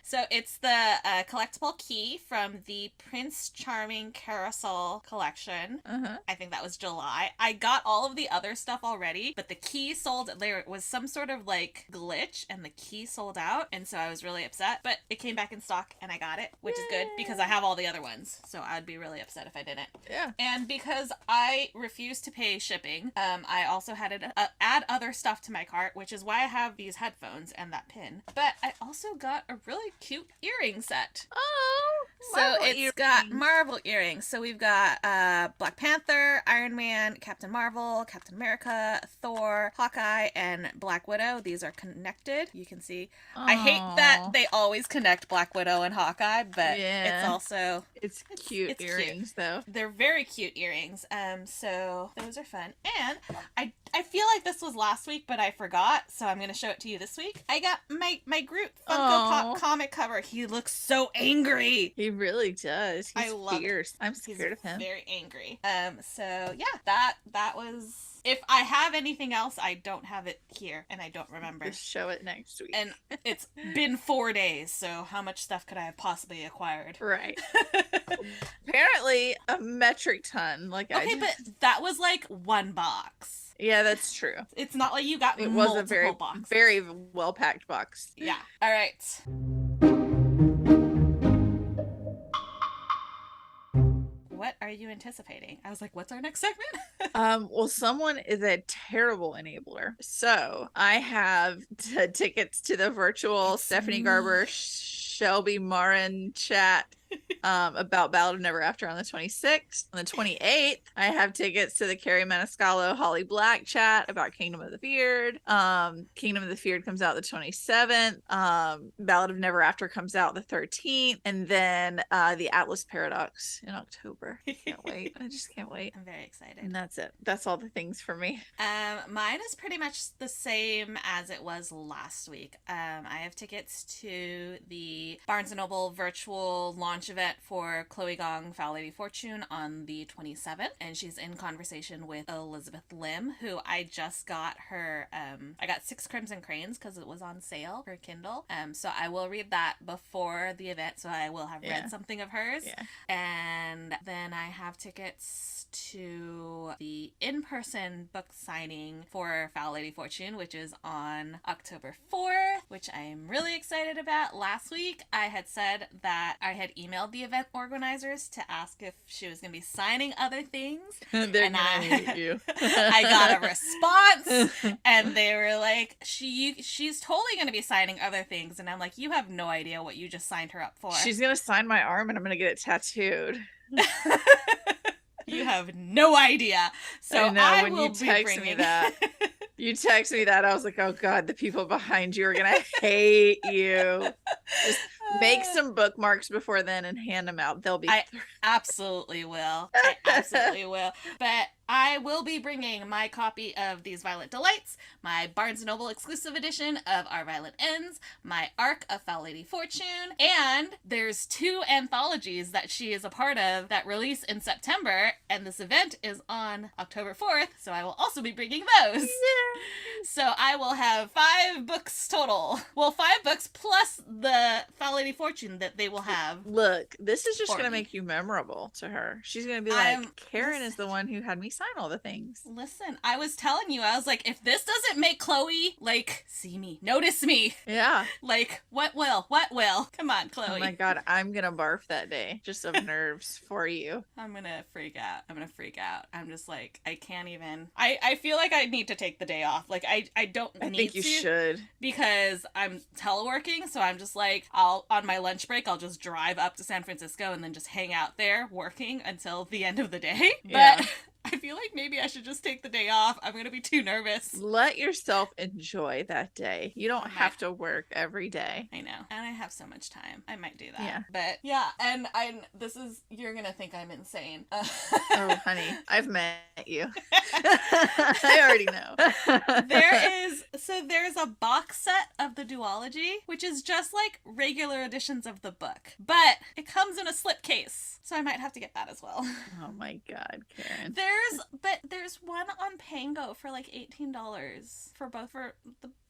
So it's the collectible key from the Prince Charming Carousel collection. I think that was July. I got all of the other stuff already, but the key sold. There was some sort of like glitch and the key sold out, and so I was really upset, but it came back in stock and I got it, which is good because I have all the other ones, so I'd be really upset if I didn't. Yeah. And because I refused to pay shipping, I also had to add other stuff to my cart, which is why I have these headphones and that pin. But I also got a really cute earring set. Oh, so it's got Marvel earrings. So we've got Black Panther, Iron Man, Captain Marvel, Captain America, Thor, Hawkeye, and Black Widow. These are connected. You can see. I hate that they always connect Black Widow and Hawkeye, but it's cute earrings though. They're very cute earrings. So those are fun. And I feel like this was last week, but I forgot, so I'm gonna show it to you this week. I got my Groot Funko Pop comic cover. He looks so angry. He really does. He's fierce. I'm scared of him. Very angry. So yeah, that was. If I have anything else, I don't have it here, and I don't remember. Just show it next week. And it's been 4 days, so how much stuff could I have possibly acquired? Right. Apparently, a metric ton. But that was like one box. Yeah, that's true. It's not like you got it multiple was a very, boxes. very well-packed box. Yeah. All right. What are you anticipating? I was like, what's our next segment? Well, someone is a terrible enabler. So I have tickets to the virtual Stephanie Garber, Shelby Marin chat about Ballad of Never After on the 26th. On the 28th, I have tickets to the Carrie Maniscalco Holly Black chat about Kingdom of the Feared. Kingdom of the Feared comes out the 27th. Ballad of Never After comes out the 13th, and then the Atlas Paradox in October. Can't wait. I just can't wait. I'm very excited. And that's it. That's all the things for me. Mine is pretty much the same as it was last week. I have tickets to the Barnes & Noble virtual launch event for Chloe Gong, Foul Lady Fortune on the 27th, and she's in conversation with Elizabeth Lim, who I just got her I got 6 Crimson Cranes because it was on sale for Kindle, so I will read that before the event, so I will have read something of hers. And then I have tickets to the in-person book signing for Foul Lady Fortune, which is on October 4th, which I am really excited about. Last week I had said that I had emailed the event organizers to ask if she was going to be signing other things. They're gonna hate you. I got a response and they were like, she's totally going to be signing other things. And I'm like, you have no idea what you just signed her up for. She's going to sign my arm and I'm going to get it tattooed. You have no idea. So I know, I when will you text me that. You text me that, I was like, oh God, the people behind you are going to hate you. Just make some bookmarks before then and hand them out. They'll be... I absolutely will. I absolutely will. But I will be bringing my copy of These Violent Delights, my Barnes & Noble exclusive edition of Our Violent Ends, my Arc of Foul Lady Fortune, and there's 2 anthologies that she is a part of that release in September, and this event is on October 4th, so I will also be bringing those. Yeah. So I will have 5 books total. Well, 5 books plus the Foul Lady Fortune that they will have. Look, this is just going to make you memorable to her. She's going to be like, Karin is the one who had me sign all the things. Listen, I was telling you, I was like, if this doesn't make Chloe, like, see me, notice me. Yeah. Like, what will? What will? Come on, Chloe. Oh my God, I'm going to barf that day just of nerves for you. I'm going to freak out. I'm just like, I can't even. I feel like I need to take the day off. Like, I don't need to. I think you should. Because I'm teleworking, so I'm just like, on my lunch break, I'll just drive up to San Francisco and then just hang out there working until the end of the day. Yeah. But I feel like maybe I should just take the day off. I'm going to be too nervous. Let yourself enjoy that day. You don't have to work every day. I know. And I have so much time. I might do that. Yeah. But yeah, and you're going to think I'm insane. Oh, honey, I've met you. I already know. There's a box set of the duology, which is just like regular editions of the book, but it comes in a slipcase. So I might have to get that as well. Oh my God, Karin. There's one on Pango for like $18 for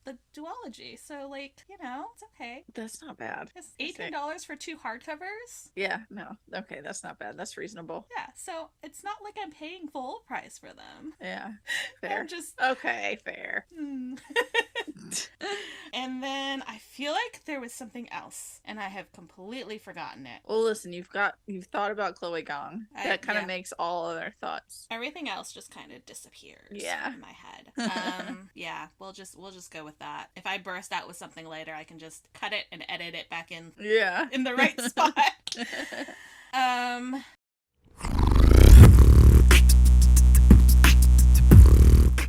the duology. So, like, you know, it's okay. That's not bad. It's $18 for 2 hardcovers. Yeah, no. Okay, that's not bad. That's reasonable. Yeah, so it's not like I'm paying full price for them. Yeah, fair. I'm just... Okay, fair. And then I feel like there was something else, and I have completely forgotten it. Well, listen, you've thought about Chloe Gong. That kind of makes all other thoughts. Everything else just kind of disappears in my head. Yeah, we'll just go with that. If I burst out with something later, I can just cut it and edit it back in in the right spot.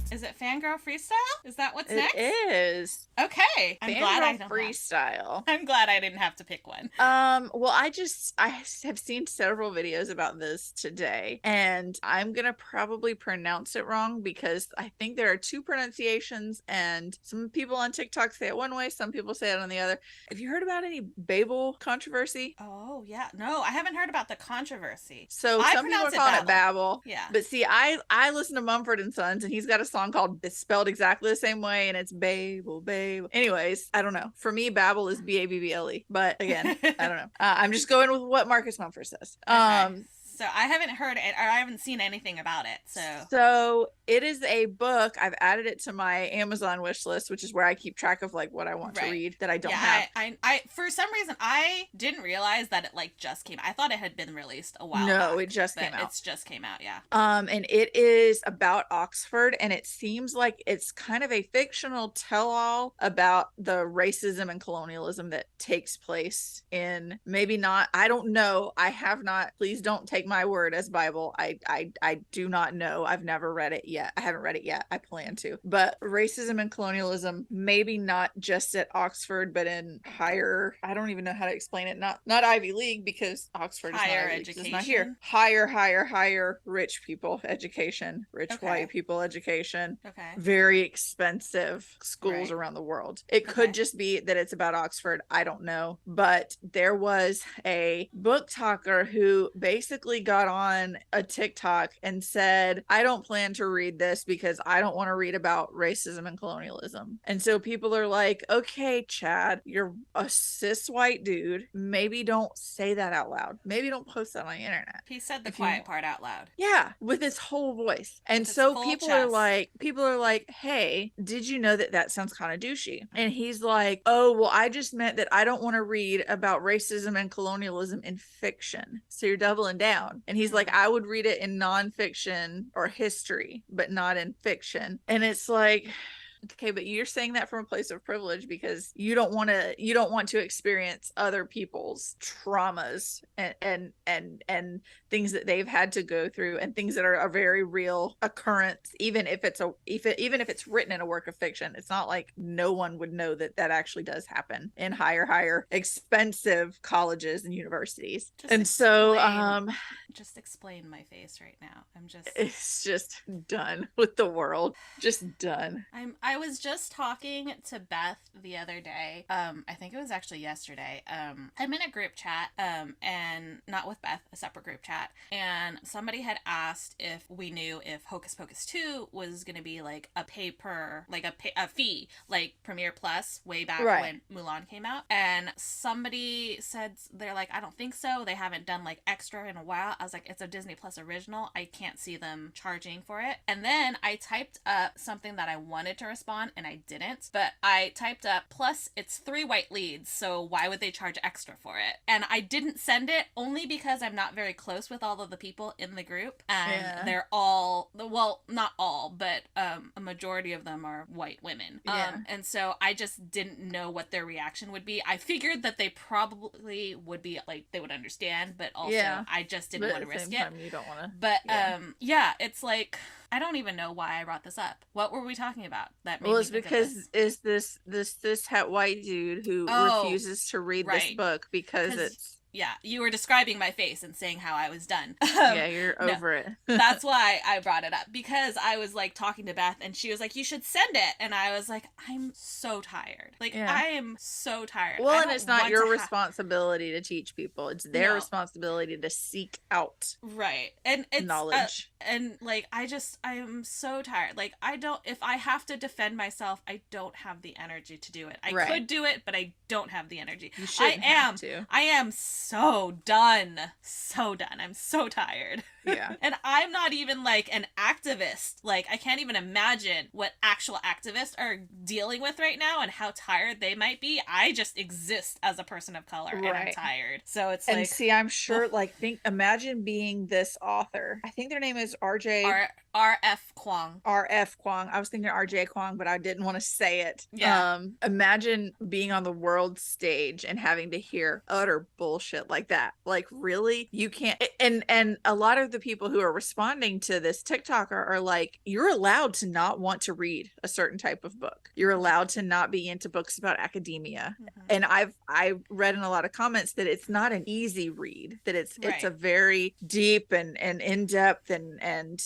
Is it Fangirl Freestyle? Is that what's next? It is. Okay. I'm glad I don't freestyle. I'm glad I didn't have to pick one. Well, I have seen several videos about this today, and I'm gonna probably pronounce it wrong because I think there are 2 pronunciations, and some people on TikTok say it one way, some people say it on the other. Have you heard about any Babel controversy? Oh yeah, no, I haven't heard about the controversy. So some people call it Babel. Yeah, but see, I listen to Mumford and Sons, and he's got a song called, it's spelled exactly the same way, and it's Babel. Anyways, I don't know. For me, Babel is Babble, but again, I don't know. I'm just going with what Marcus Mumford says. Okay. So I haven't heard it, or I haven't seen anything about it. So it is a book. I've added it to my Amazon wish list, which is where I keep track of like what I want to read that I don't have. I for some reason I didn't realize that it like just came. I thought it had been released a while. No, back, it just came out. It's just came out, yeah. And it is about Oxford, and it seems like it's kind of a fictional tell-all about the racism and colonialism that takes place in maybe not. I don't know. I have not. Please don't take my word as Bible. I do not know. I've never read it yet. I haven't read it yet. I plan to. But racism and colonialism, maybe not just at Oxford, but in higher, I don't even know how to explain it. Not Ivy League, because Oxford is higher not, education. It's not here. Higher rich people education, rich white people education. Okay. Very expensive schools around the world. It could just be that it's about Oxford. I don't know. But there was a book talker who basically got on a TikTok and said, I don't plan to read this because I don't want to read about racism and colonialism. And so people are like, okay, Chad, you're a cis white dude. Maybe don't say that out loud. Maybe don't post that on the internet. He said the quiet part out loud. Yeah, with his whole voice. And so people are like, hey, did you know that sounds kind of douchey? And he's like, oh, well, I just meant that I don't want to read about racism and colonialism in fiction. So you're doubling down. And he's like, I would read it in nonfiction or history, but not in fiction. And it's like, Okay, but you're saying that from a place of privilege because you don't want to experience other people's traumas and things that they've had to go through and things that are a very real occurrence, even if even if it's written in a work of fiction. It's not like no one would know that that actually does happen in higher expensive colleges and universities. Just And so just explain my face right now. I'm just it's just done with the world. Just done. I was just talking to Beth the other day. I think it was actually yesterday. I'm in a group chat, and not with Beth, a separate group chat. And somebody had asked if we knew if Hocus Pocus 2 was going to be like a a fee, like Premiere Plus way back when Mulan came out. And somebody said, they're like, I don't think so. They haven't done like extra in a while. I was like, it's a Disney Plus original. I can't see them charging for it. And then I typed up something that I wanted to respond and I didn't. But I typed up, plus it's 3 white leads, so why would they charge extra for it? And I didn't send it only because I'm not very close with all of the people in the group. And they're all, well, not all, but a majority of them are white women. And so I just didn't know what their reaction would be. I figured that they probably would be like, they would understand, but also I just didn't want to risk it. You don't want to. But it's like, I don't even know why I brought this up. What were we talking about? That made Well, me it's think of because this? is this white dude who refuses to read this book because it's yeah, you were describing my face and saying how I was done. Yeah, you're over it. That's why I brought it up, because I was like talking to Beth and she was like, you should send it. And I was like, I'm so tired. Like, I am so tired. Well, and it's not your responsibility to teach people. It's their responsibility to seek out and it's knowledge. And like, I am so tired. Like, if I have to defend myself, I don't have the energy to do it. I could do it, but I don't have the energy. You shouldn't have to. I am so done. So done. I'm so tired. Yeah. And I'm not even like an activist. Like, I can't even imagine what actual activists are dealing with right now and how tired they might be. I just exist as a person of color and I'm tired. So it's like, and see, I'm sure, imagine being this author. I think their name is R.F. Kuang. R.F. Kuang. I was thinking R.J. Kuang, but I didn't want to say it. Yeah. Imagine being on the world stage and having to hear utter bullshit like that. Like, really? You can't. And a lot of the people who are responding to this TikToker are like, you're allowed to not want to read a certain type of book. You're allowed to not be into books about academia. Mm-hmm. And I've read in a lot of comments that it's not an easy read, that it's a very deep and in-depth and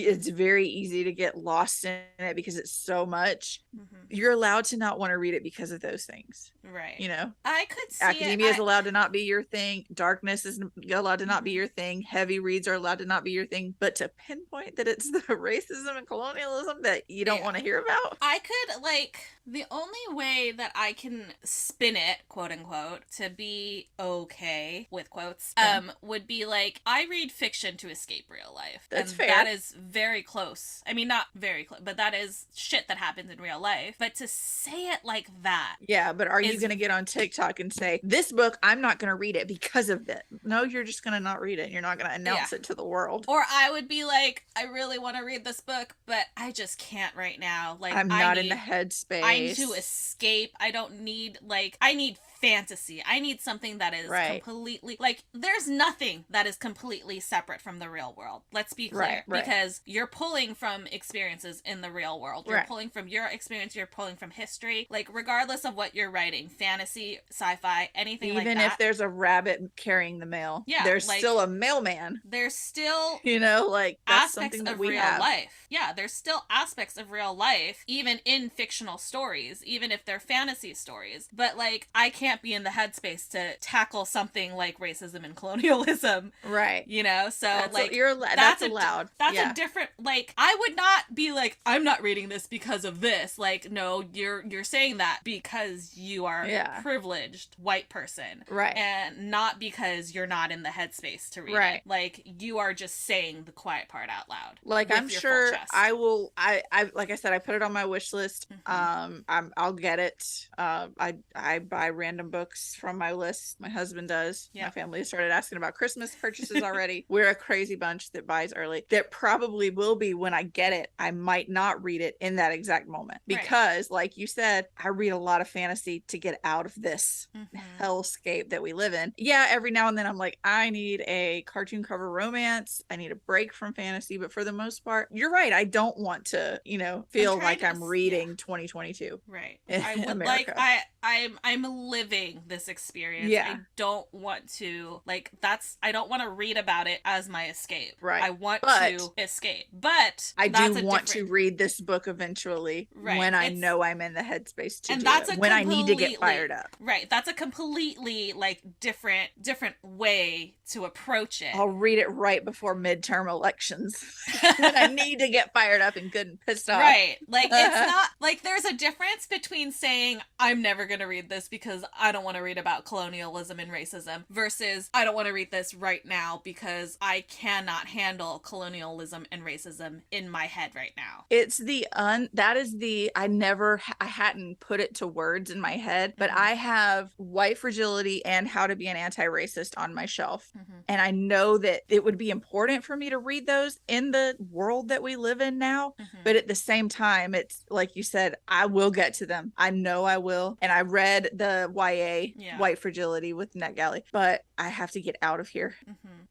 it's very easy to get lost in it because it's so much. Mm-hmm. You're allowed to not want to read it because of those things. Right. You know, I could see academia is allowed to not be your thing. Darkness is allowed to not be your thing. Heavy reads are allowed to not be your thing. But to pinpoint that it's the racism and colonialism that you don't want to hear about. I could, the only way that I can spin it, quote unquote, to be okay, with quotes, would be like, I read fiction to escape real life. That's and fair. That is very close. I mean, not very close, but that is shit that happens in real life. But to say it like that. Yeah, but are you going to get on TikTok and say, this book, I'm not going to read it because of it? No, you're just going to not read it. You're not going to announce it to the world. Or I would be like, I really want to read this book, but I just can't right now. Like, I'm not in the headspace. I need to escape. I don't need, I need fantasy. I need something that is completely, there's nothing that is completely separate from the real world. Let's be clear. Because you're pulling from experiences in the real world. You're pulling from your experience. You're pulling from history. Like, regardless of what you're writing, fantasy, sci-fi, anything like that. Even if there's a rabbit carrying the mail, there's still a mailman. There's still, that's aspects something that of we real have. life. Yeah, there's still aspects of real life, even in fictional stories, even if they're fantasy stories. But, I can't be in the headspace to tackle something like racism and colonialism. Right. You know? So, that's allowed. That's a different, I would not be like, I'm not reading this because of this. No, you're saying that because you are a privileged white person. Right. And not because you're not in the headspace to read it. You are just saying the quiet part out loud. I'm sure I will. I like I said, I put it on my wish list. Mm-hmm. I'll get it. I buy random random books from my list. My husband does. Yeah. My family started asking about Christmas purchases already. We're a crazy bunch that buys early. That probably will be when I get it. I might not read it in that exact moment because, like you said, I read a lot of fantasy to get out of this hellscape that we live in. Yeah, every now and then I'm like, I need a cartoon cover romance. I need a break from fantasy. But for the most part, you're right. I don't want to, feel like I'm reading 2022. Right. I would America. I'm living this experience. Yeah. I don't want to I don't want to read about it as my escape. Right. I want to escape. But I do want to read this book eventually when I know I'm in the headspace to do it. When I need to get fired up. Right. That's a completely different way to approach it. I'll read it right before midterm elections when I need to get fired up and good and pissed off. Right. It's not there's a difference between saying I'm never going to read this because I don't want to read about colonialism and racism versus I don't want to read this right now because I cannot handle colonialism and racism in my head right now. It's I hadn't put it to words in my head, but I have White Fragility and How to Be an Anti-Racist on my shelf. And I know that it would be important for me to read those in the world that we live in now. But at the same time, it's like you said, I will get to them. I know I will. And I read the YA White Fragility with NetGalley, but I have to get out of here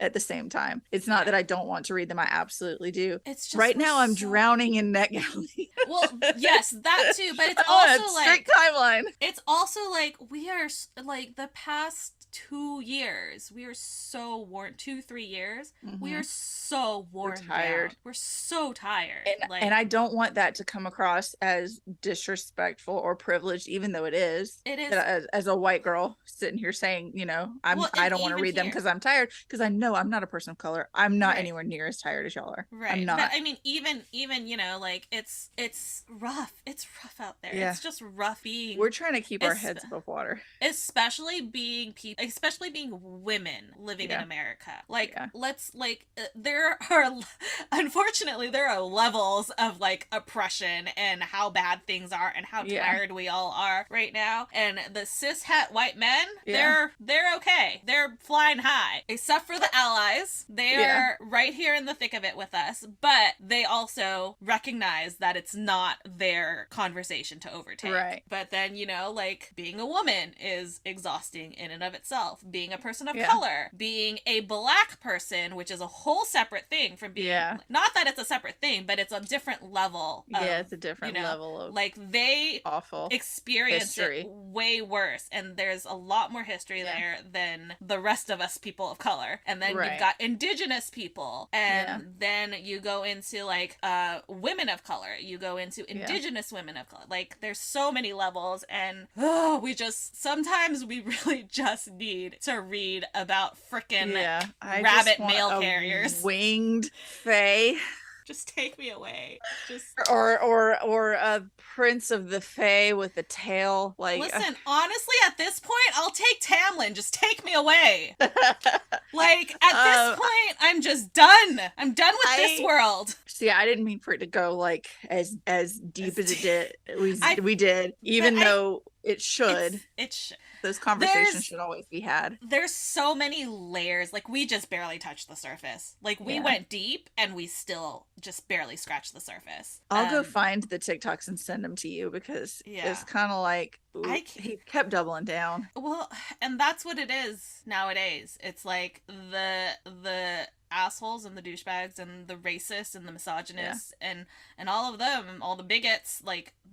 at the same time. It's not that I don't want to read them. I absolutely do. It's just right now I'm drowning in NetGalley. Well, yes, that too. But it's also strict timeline. It's also we are the past 2 years, we are so worn. 2-3 years, we are so worn. We're tired. Down. We're so tired. And I don't want that to come across as disrespectful or privileged, even though it is. It is. As a white girl sitting here saying, I don't want to read them because I'm tired. Because I know I'm not a person of color. I'm not anywhere near as tired as y'all are. Right. I'm not. But I mean, even it's rough. It's rough out there. Yeah. It's just rough being. We're trying to keep our heads above water. Especially being women living in America. Unfortunately there are levels of oppression and how bad things are and how tired we all are right now. And the cis het white men, they're okay. They're flying high. Except for the allies. They are right here in the thick of it with us, but they also recognize that it's not their conversation to overtake. Right. But then, being a woman is exhausting in and of itself. Being a person of color, being a black person, which is a whole separate thing from being not that it's a separate thing, but it's a different level of, it's a different level of they awful experience it way worse, and there's a lot more history there than the rest of us people of color. And then you've got indigenous people, and then you go into women of color, you go into indigenous women of color. There's so many levels, and sometimes we really just need to read about frickin' rabbit mail carriers. Winged fae. Just take me away. Or a prince of the fae with a tail. Listen, honestly, at this point, I'll take Tamlin. Just take me away. At this point, I'm just done. I'm done with this world. See, I didn't mean for it to go as deep as it did. We did, even though it should. It should. Those conversations should always be had. There's so many layers. We just barely touched the surface. We went deep and we still just barely scratched the surface. I'll go find the TikToks and send them to you because it's kind of he kept doubling down. Well, and that's what it is nowadays. It's the assholes and the douchebags and the racists and the misogynists and all of them, all the bigots,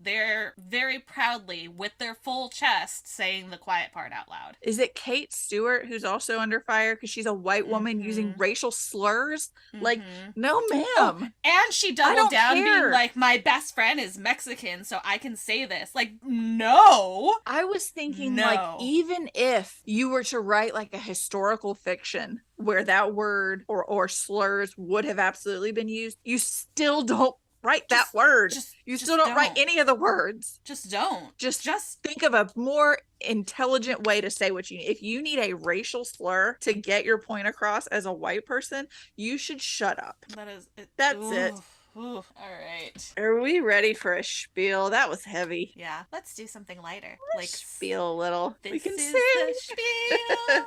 they're very proudly with their full chest saying the quiet part out loud. Is it Kate Stewart who's also under fire because she's a white woman using racial slurs? No, ma'am. Oh, and she doubled down being my best friend is Mexican, so I can say this. No. I was thinking even if you were to write a historical fiction where that word or slurs would have absolutely been used, you still don't write that word. You still don't write any of the words. Just don't. Just think of a more intelligent way to say what you need. If you need a racial slur to get your point across as a white person, you should shut up. That is it. That's it. Ooh, all right. Are we ready for a spiel? That was heavy. Yeah, let's do something lighter. Let's spiel a little. We This can is the sing. spiel.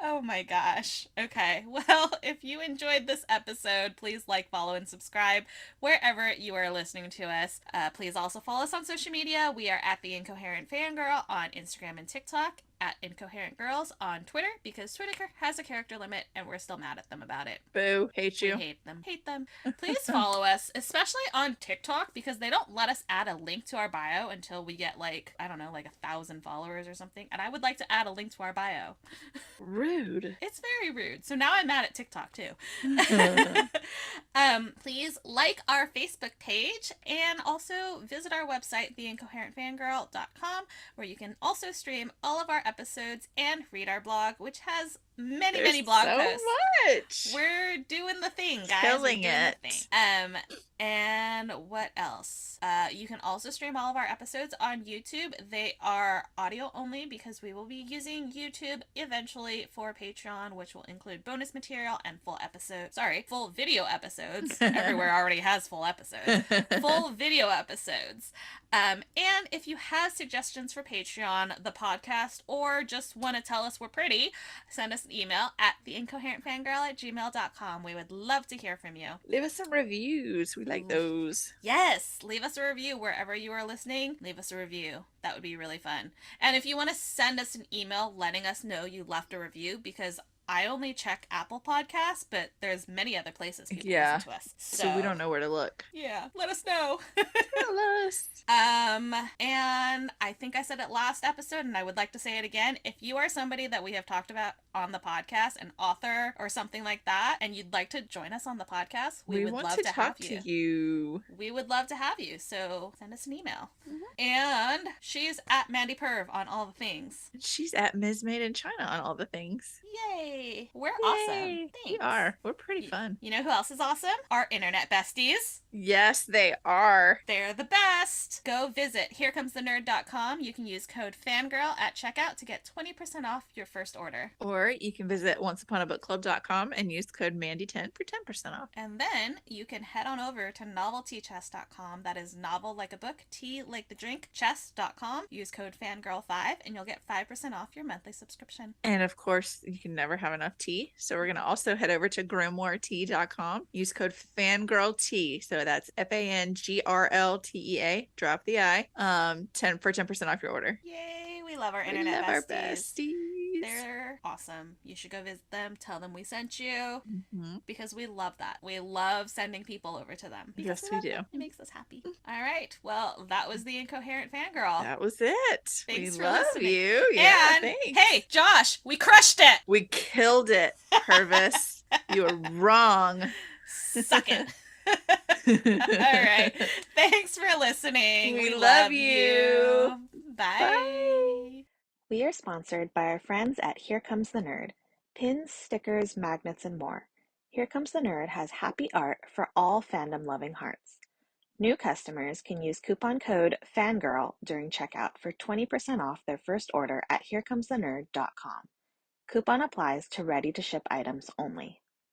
Oh my gosh. Okay. Well, if you enjoyed this episode, please like, follow, and subscribe wherever you are listening to us. Please also follow us on social media. We are at The Incoherent Fangirl on Instagram and TikTok, at Incoherent Girls on Twitter, because Twitter has a character limit and we're still mad at them about it. Boo. Hate We you. hate them. Hate them. Please follow us, especially on TikTok, because they don't let us add a link to our bio until we get like, I don't know, like 1,000 followers or something. And I would like to add a link to our bio. Rude. It's very rude. So now I'm mad at TikTok too. Please like our Facebook page and also visit our website, theincoherentfangirl.com, where you can also stream all of our episodes and read our blog, which has many blog posts. Much. We're doing the thing, guys. Killing We're doing it. the thing. And what else? You can also stream all of our episodes on YouTube. They are audio only because we will be using YouTube eventually for Patreon, which will include bonus material and full video episodes. Everywhere already has full episodes. Full video episodes. And if you have suggestions for Patreon, the podcast, or just want to tell us we're pretty, send us an email at theincoherentfangirl@gmail.com. We would love to hear from you. Leave us some reviews. We like those. Yes, leave us a review wherever you are listening. Leave us a review. That would be really fun. And if you want to send us an email letting us know you left a review, because I only check Apple Podcasts, but there's many other places people listen to us. So we don't know where to look. Yeah, let us know. Tell us. And I think I said it last episode, and I would like to say it again. If you are somebody that we have talked about on the podcast, an author or something like that, and you'd like to join us on the podcast, we would love to talk have to you. We would love to have you, so send us an email. And she's at Mandy Perv on all the things. She's at Ms. Made in China on all the things. Yay! We're awesome. Thanks. We are. We're pretty fun. You know who else is awesome? Our internet besties. Yes, they are. They're the best. Go visit herecomesthenerd.com. You can use code FANGIRL at checkout to get 20% off your first order. Or you can visit onceuponabookclub.com and use code Mandy10 for 10% off. And then you can head on over to noveltychest.com. That is novel like a book, tea like the drink, chest.com. Use code FANGIRL5 and you'll get 5% off your monthly subscription. And of course, you can never have enough tea. So we're going to also head over to grimoiretea.com. Use code FANGIRLT. So that's FANGRLTEA. Drop the I. 10% off your order. Yay! We love our internet besties. Our besties. They're awesome. You should go visit them. Tell them we sent you because we love that. We love sending people over to them. Yes, we do. Them. It makes us happy. All right. Well, that was the Incoherent Fangirl. That was it. Thanks we for love listening. you. Yeah, and thanks. Hey, Josh, we crushed it. We killed it, Purvis. You are wrong. Suck it. All right. Thanks for listening. We love you. Bye. Bye. We are sponsored by our friends at Here Comes the Nerd. Pins, stickers, magnets, and more. Here Comes the Nerd has happy art for all fandom-loving hearts. New customers can use coupon code FANGIRL during checkout for 20% off their first order at herecomesthenerd.com. Coupon applies to ready-to-ship items only.